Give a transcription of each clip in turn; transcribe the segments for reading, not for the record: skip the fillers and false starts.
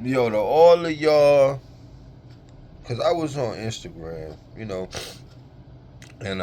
Yo, to all of y'all, cause I was on Instagram, and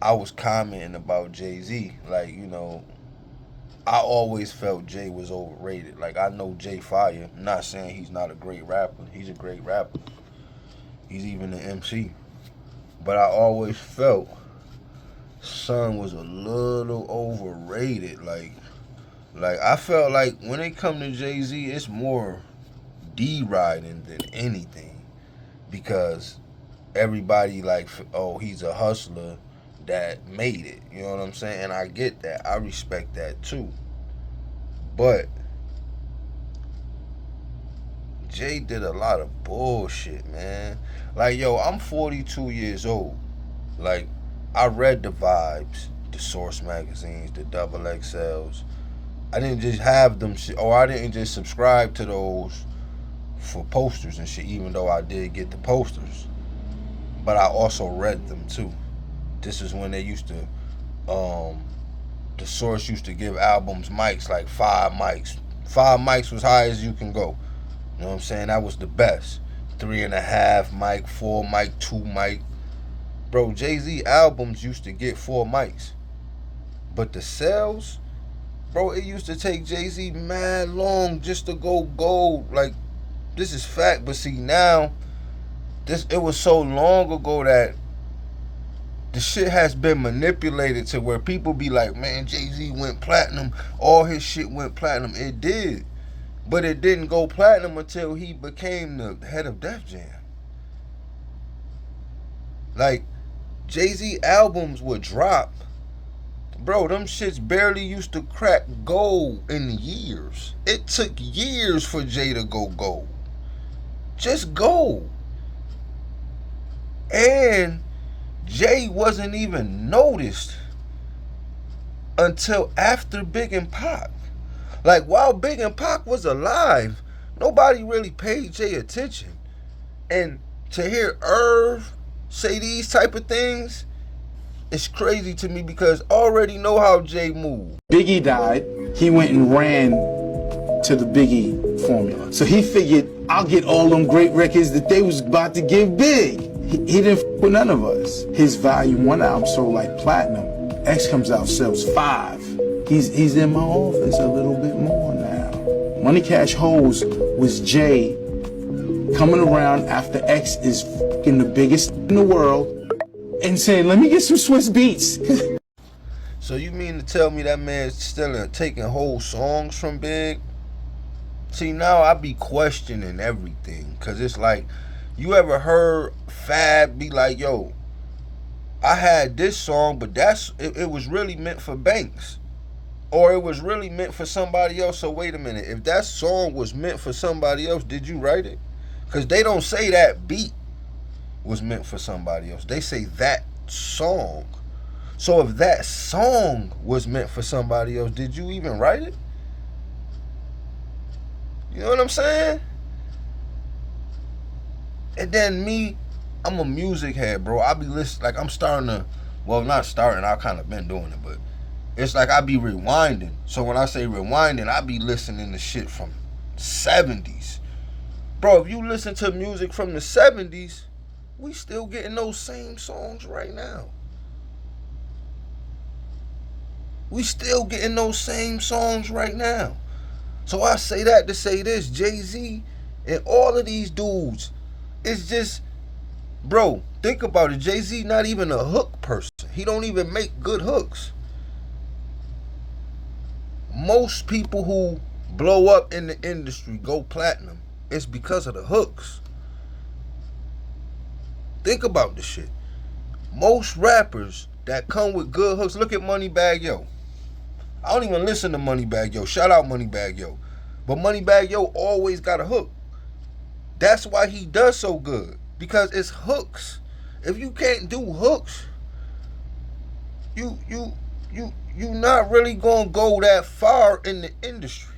I was commenting about Jay Z. Like, I always felt Jay was overrated. Like, I know Jay fire. I'm not saying he's not a great rapper. He's a great rapper. He's even an MC. But I always felt Son was a little overrated. Like I felt like when it come to Jay Z, it's more D riding than anything because everybody like, oh, he's a hustler that made it. You know what I'm saying? And I get that. I respect that too. But Jay did a lot of bullshit, man. Like, yo, I'm 42 years old. Like, I read the Vibes, the Source magazines, the Double XLs. I didn't just have them shit, or I didn't just subscribe to those for posters and shit, even though I did get the posters. But I also read them too. This is when they used to, the Source used to give albums mics, like 5 mics. 5 mics was high as you can go. You know what I'm saying? That was the best. 3.5 mic, 4 mic, 2 mic. Bro, Jay-Z albums used to get 4 mics. But the sales, bro, it used to take Jay-Z mad long just to go gold. Like, this is fact. But see, now, it was so long ago that the shit has been manipulated to where people be like, man, Jay-Z went platinum. All his shit went platinum. It did. But it didn't go platinum until he became the head of Def Jam. Like, Jay-Z albums would drop. Bro, them shits barely used to crack gold in years. It took years for Jay to go gold. Just gold. And Jay wasn't even noticed until after Big and Pac. Like, while Big and Pac was alive, nobody really paid Jay attention. And to hear Irv say these type of things, it's crazy to me because I already know how Jay moved. Biggie died, he went and ran to the Biggie formula. So he figured, I'll get all them great records that they was about to give Big. He didn't f with none of us. His Volume 1 album sold like platinum. X comes out, sells 5. He's in my office a little bit more now. Money Cash Hoes was Jay coming around after X is f***ing the biggest in the world and saying, let me get some Swiss beats. So you mean to tell me that man's still taking whole songs from Big? See, now I be questioning everything. Because it's like, you ever heard Fab be like, yo, I had this song, but it was really meant for Banks. Or it was really meant for somebody else. So wait a minute. If that song was meant for somebody else, did you write it? Because they don't say that beat was meant for somebody else. They say that song. So if that song was meant for somebody else, did you even write it? You know what I'm saying? And then me, I'm a music head, bro. I be listening, like I'm starting to, well, not starting, I kind of been doing it, but it's like I be rewinding. So when I say rewinding, I be listening to shit from 70s. Bro, if you listen to music from the 70s, we still getting those same songs right now. We still getting those same songs right now. So I say that to say this, Jay-Z and all of these dudes, it's just, bro, think about it. Jay-Z not even a hook person. He don't even make good hooks. Most people who blow up in the industry go platinum. It's because of the hooks. Think about this shit. Most rappers that come with good hooks, look at Moneybagg Yo. I don't even listen to Moneybagg Yo. Shout out Moneybagg Yo. But Moneybagg Yo always got a hook. That's why he does so good. Because it's hooks. If you can't do hooks, you not really gonna go that far in the industry.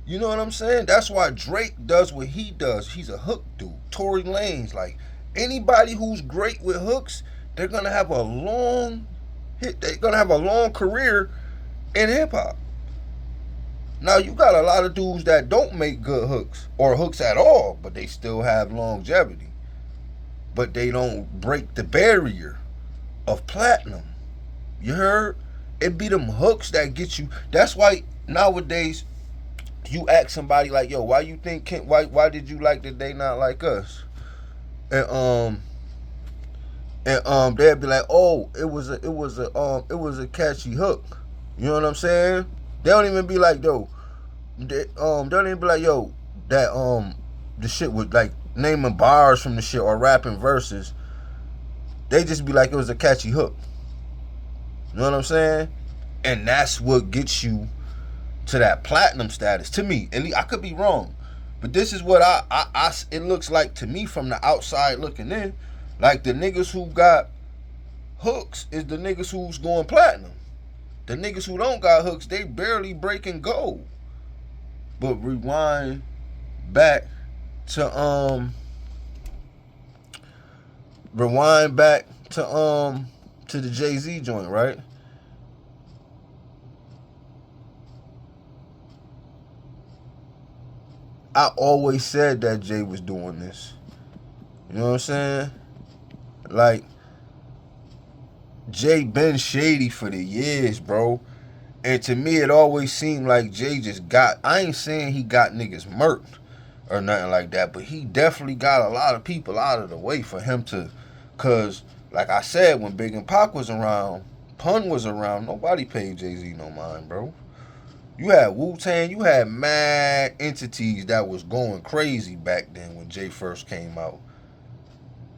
You know what I'm saying? That's why Drake does what he does. He's a hook dude. Tory Lanez, like anybody who's great with hooks, they're gonna have a long hit. They're gonna have a long career in hip hop. Now you got a lot of dudes that don't make good hooks or hooks at all, but they still have longevity. But they don't break the barrier of platinum. You heard? It be them hooks that get you. That's why nowadays you ask somebody like, "Yo, why you think why did you like that they not like us?" And they'd be like, "Oh, it was a catchy hook." You know what I'm saying? They don't even be like, "Yo, they don't even be like, yo, that the shit was like naming bars from the shit or rapping verses." They just be like, it was a catchy hook. You know what I'm saying? And that's what gets you to that platinum status. To me, and I could be wrong, but this is what it looks like to me from the outside looking in. Like the niggas who got hooks is the niggas who's going platinum. The niggas who don't got hooks, they barely breaking gold. But back to rewind back to the Jay-Z joint, right? I always said that Jay was doing this. You know what I'm saying? Like, Jay been shady for the years, bro. And to me, it always seemed like Jay just got, I ain't saying he got niggas murked or nothing like that, but he definitely got a lot of people out of the way for him to, cause like I said, when Big and Pac was around, Pun was around, nobody paid Jay-Z no mind, bro. You had Wu-Tang, you had mad entities that was going crazy back then when Jay first came out.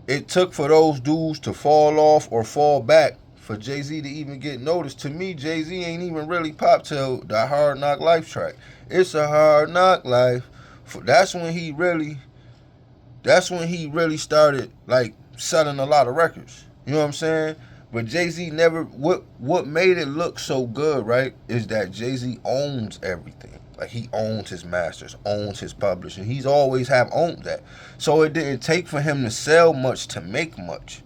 It took for those dudes to fall off or fall back for Jay-Z to even get noticed. To me, Jay-Z ain't even really popped till the Hard Knock Life track. It's a hard knock life. That's when he really started like selling a lot of records. You know what I'm saying? But Jay-Z never, what made it look so good, right, is that Jay-Z owns everything. Like, he owns his masters, owns his publishing. He's always have owned that. So it didn't take for him to sell much to make much.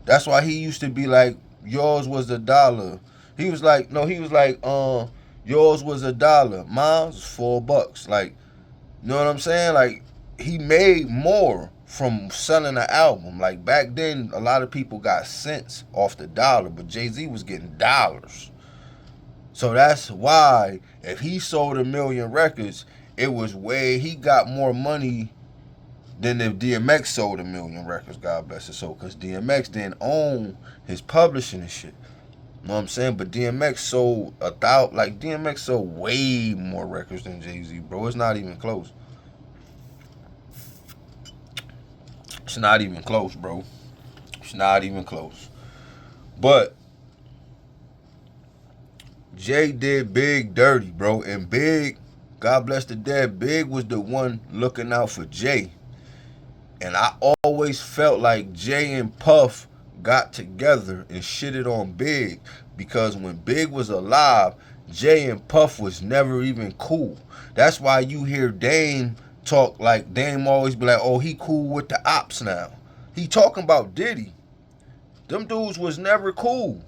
That's why he used to be like, yours was $1. He was like, yours was $1. Mine was $4. Like, you know what I'm saying? Like, he made more from selling an album. Like, back then, a lot of people got cents off the dollar, but Jay-Z was getting dollars. So that's why if he sold 1 million records, it was he got more money than if DMX sold 1 million records, God bless his soul, because DMX didn't own his publishing and shit. You know what I'm saying? But DMX sold DMX sold way more records than Jay-Z, bro. It's not even close. It's not even close, bro. It's not even close. But Jay did Big dirty, bro. And Big, God bless the dead, Big was the one looking out for Jay. And I always felt like Jay and Puff got together and shitted on Big, because when Big was alive, Jay and Puff was never even cool. That's why you hear Dame talk like, Dame always be like, oh, he cool with the ops now. He talking about Diddy. Them dudes was never cool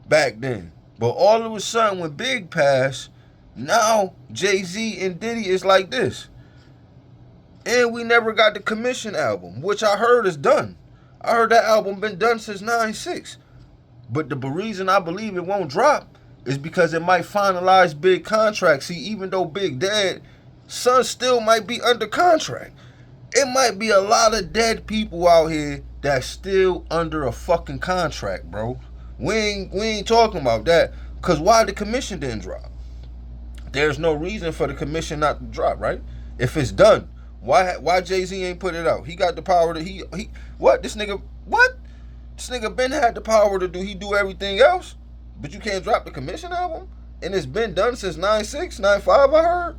back then. But all of a sudden, when Big passed, now Jay-Z and Diddy is like this. And we never got the Commission album, which I heard is done. I heard that album been done since 96. But the reason I believe it won't drop is because it might finalize Big contract. See, even though Big dead, Son still might be under contract. It might be a lot of dead people out here that's still under a fucking contract, bro. We ain't talking about that. Because why the Commission didn't drop? There's no reason for the Commission not to drop, right? If it's done, why Jay-Z ain't put it out? He got the power to, this nigga Ben had the power to do everything else, but you can't drop the Commission album? And it's been done since 96, 95, I heard.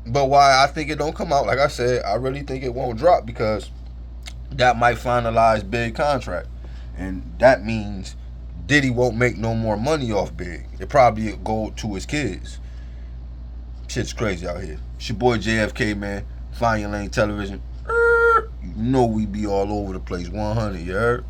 But why I think it don't come out, like I said, I really think it won't drop because that might finalize Big contract. And that means Diddy won't make no more money off Big. It probably go to his kids. Shit's crazy out here. It's your boy JFK, man. Find Your Lane Television. You know we be all over the place. 100, you heard?